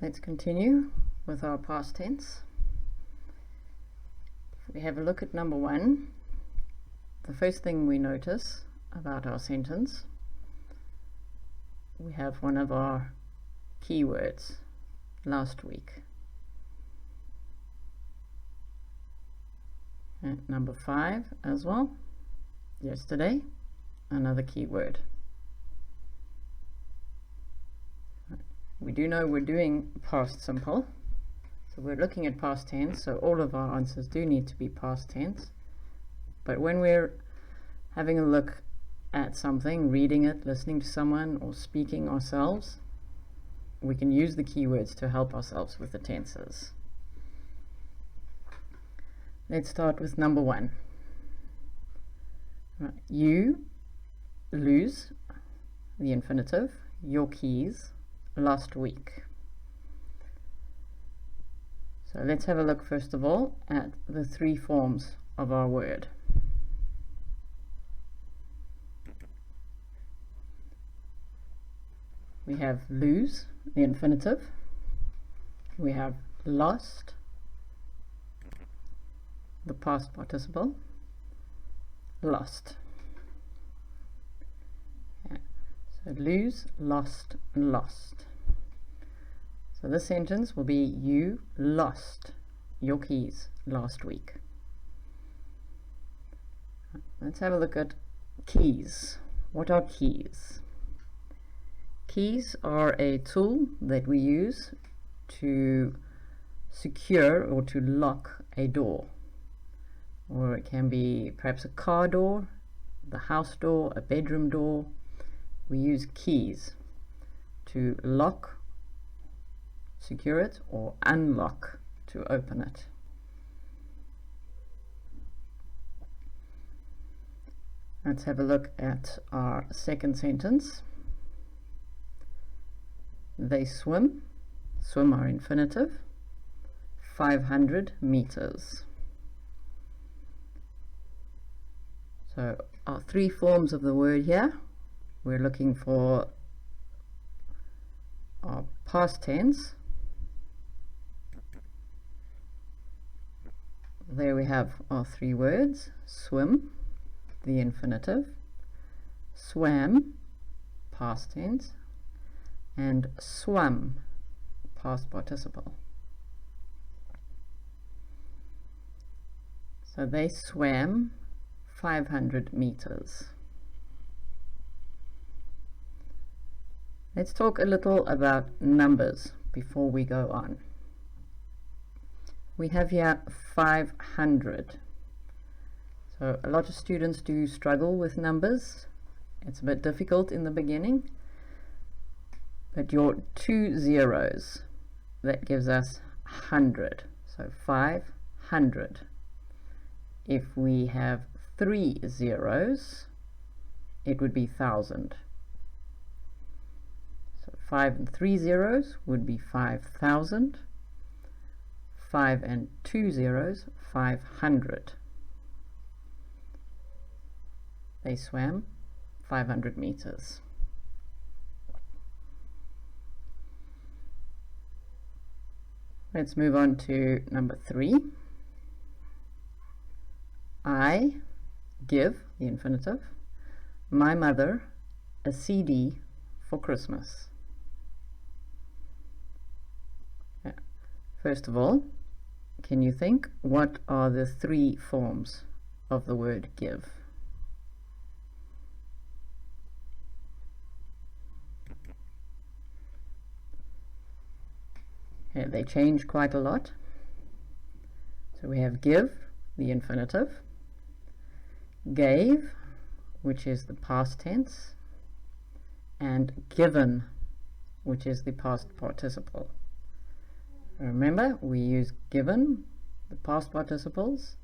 Let's continue with our past tense. If we have a look at number 1, the first thing we notice about our sentence, we have one of our keywords, last week. And number 5 as well, yesterday, another keyword. We do know we're doing past simple, so we're looking at past tense, so all of our answers do need to be past tense. But when we're having a look at something, reading it, listening to someone, or speaking ourselves, we can use the keywords to help ourselves with the tenses. Let's start with number 1. Right. You lose, the infinitive, your keys last week. So let's have a look first of all at the 3 forms of our word. We have lose, the infinitive. We have lost, the past participle, lost. So lose, lost, and lost. So this sentence will be you lost your keys last week. Let's have a look at keys. What are keys? Keys are a tool that we use to secure or to lock a door. Or it can be perhaps a car door, the house door, a bedroom door. We use keys to lock, secure it, or unlock to open it. Let's have a look at our second sentence. They swim, swim our infinitive, 500 meters. So our 3 forms of the word here, we're looking for our past tense. There we have our 3 words: swim, the infinitive, swam, past tense, and swum, past participle. So they swam 500 meters. Let's talk a little about numbers before we go on. We have here 500. So a lot of students do struggle with numbers. It's a bit difficult in the beginning. But your 2 zeros, that gives us 100. So 500. If we have 3 zeros, it would be 1,000. So 5 and 3 zeros would be 5,000. 5 and 2 zeros, 500. They swam 500 meters. Let's move on to number 3. I give, the infinitive, my mother a CD for Christmas. First of all, can you think what are the 3 forms of the word give? They change quite a lot. So we have give, the infinitive, gave, which is the past tense, and given, which is the past participle. Remember, we use given, the past participles,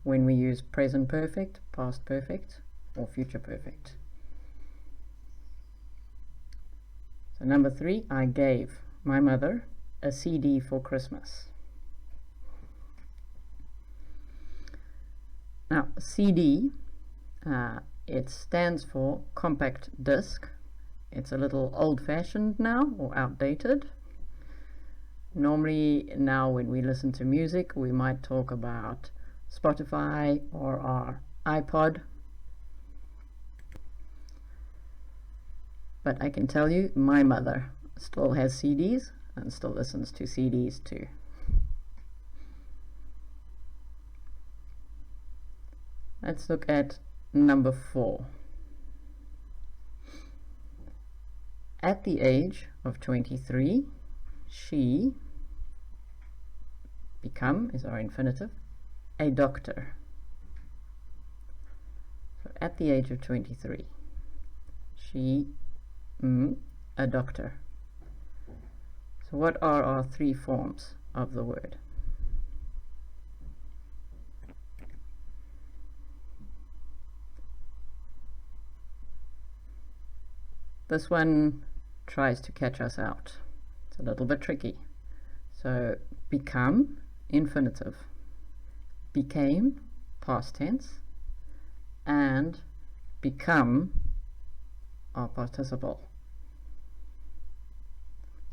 when we use present perfect, past perfect, or future perfect. So number 3, I gave my mother a CD for Christmas. Now, CD, it stands for compact disc. It's a little old-fashioned now, or outdated. Normally now when we listen to music, we might talk about Spotify or our iPod. But I can tell you, my mother still has CDs and still listens to CDs too. Let's look at number 4. At the age of 23, she become is our infinitive, a doctor. So at the age of 23, she a doctor. So what are our 3 forms of the word? This one tries to catch us out. It's a little bit tricky. So become, infinitive, became, past tense, and become, our participle.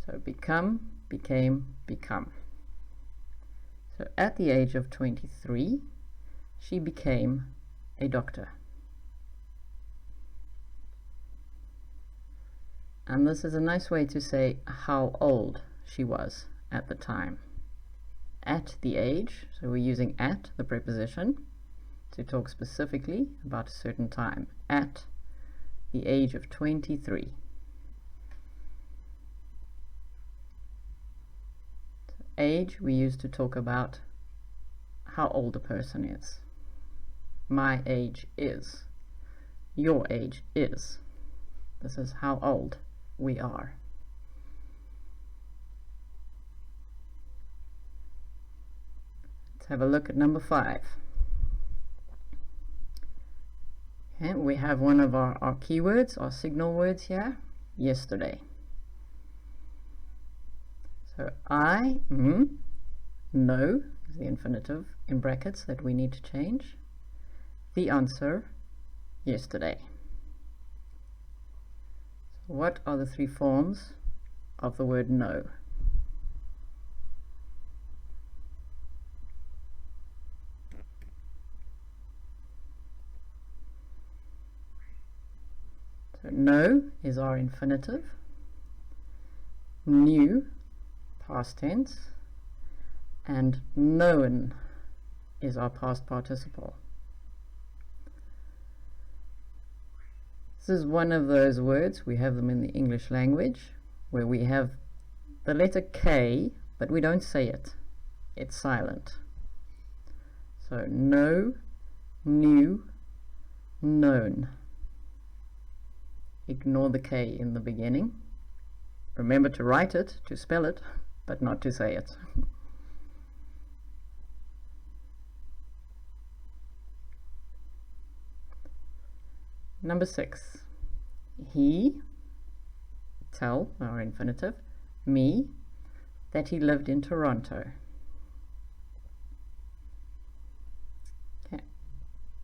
So become, became, become. So at the age of 23, she became a doctor. And this is a nice way to say how old she was at the time. At the age, so we're using at, the preposition, to talk specifically about a certain time. At the age of 23. So age we use to talk about how old a person is. My age is. Your age is. This is how old we are. Let's have a look at number 5. Okay, we have one of our keywords, our signal words here, yesterday. So I know is the infinitive in brackets that we need to change. The answer, yesterday. So what are the 3 forms of the word know? So know is our infinitive, knew, past tense, and known is our past participle. This is one of those words, we have them in the English language, where we have the letter K, but we don't say it. It's silent. So know, knew, known. Ignore the K in the beginning. Remember to write it, to spell it, but not to say it. Number 6. He, tell, our infinitive, me, that he lived in Toronto. Okay.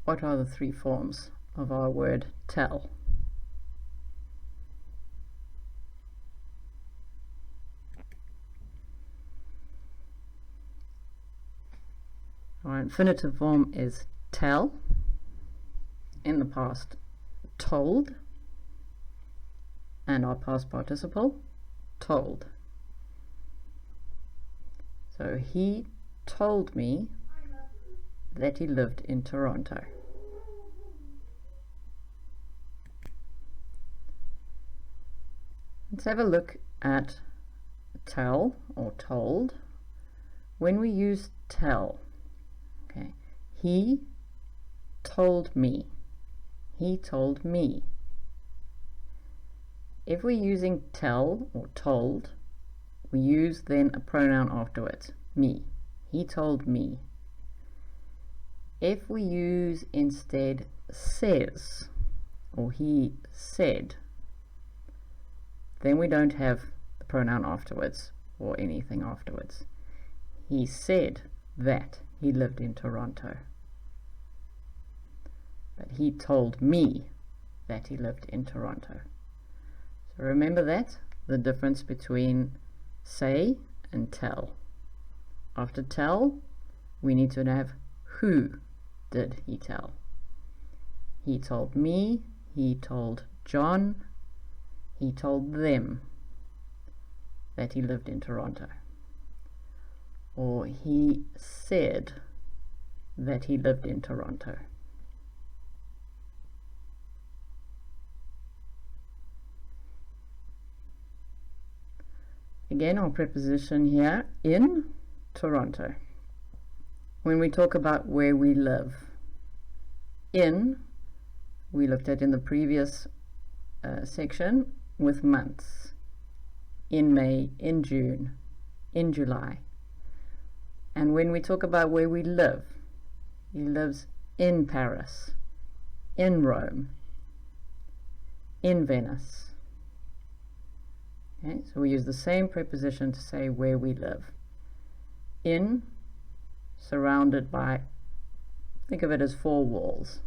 What are the 3 forms of our word tell? Our infinitive form is tell, in the past told, and our past participle told. So he told me that he lived in Toronto. Let's have a look at tell or told. When we use tell, okay, he told me. He told me. If we're using tell or told, we use then a pronoun afterwards, me. He told me. If we use instead says or he said, then we don't have the pronoun afterwards or anything afterwards. He said that he lived in Toronto. But he told me that he lived in Toronto. So remember that, the difference between say and tell. After tell, we need to have who did he tell. He told me, he told John, he told them that he lived in Toronto. Or he said that he lived in Toronto. Again, our preposition here, in Toronto. When we talk about where we live, in, we looked at in the previous section with months. In May, in June, in July. And when we talk about where we live, he lives in Paris, in Rome, in Venice. Okay, so we use the same preposition to say where we live. In, surrounded by, think of it as 4 walls,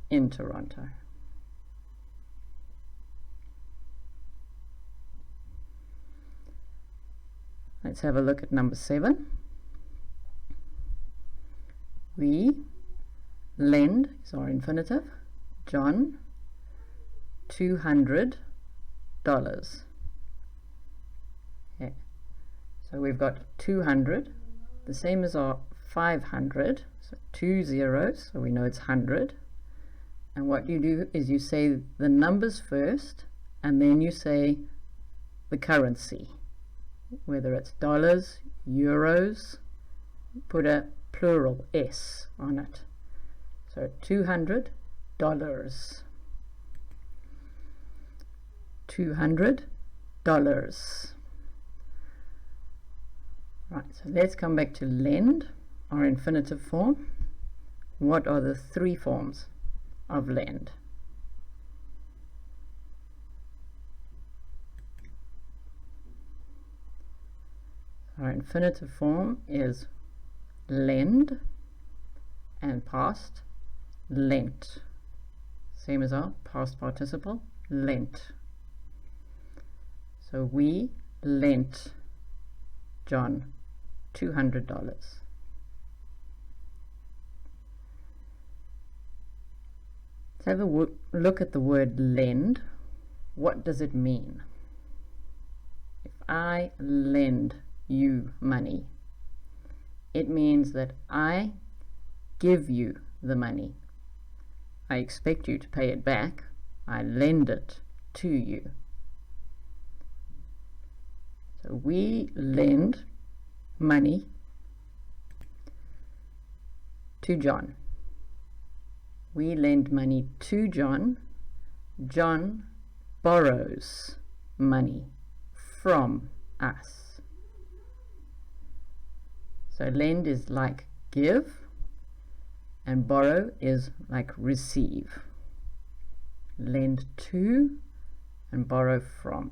in Toronto. Let's have a look at number 7. We lend, is our infinitive, John $200. Okay. So we've got 200, the same as our 500, so 2 zeros, so we know it's 100. And what you do is you say the numbers first, and then you say the currency, whether it's dollars, euros, put a plural S on it. So $200. $200. Right, so let's come back to lend, our infinitive form. What are the 3 forms of lend? Our infinitive form is lend, and past, lent. Same as our past participle, lent. So we lent John $200. Let's have a look at the word lend. What does it mean? If I lend you money, it means that I give you the money. I expect you to pay it back. I lend it to you. So we lend money to John. We lend money to John. John borrows money from us. So lend is like give, and borrow is like receive. Lend to and borrow from.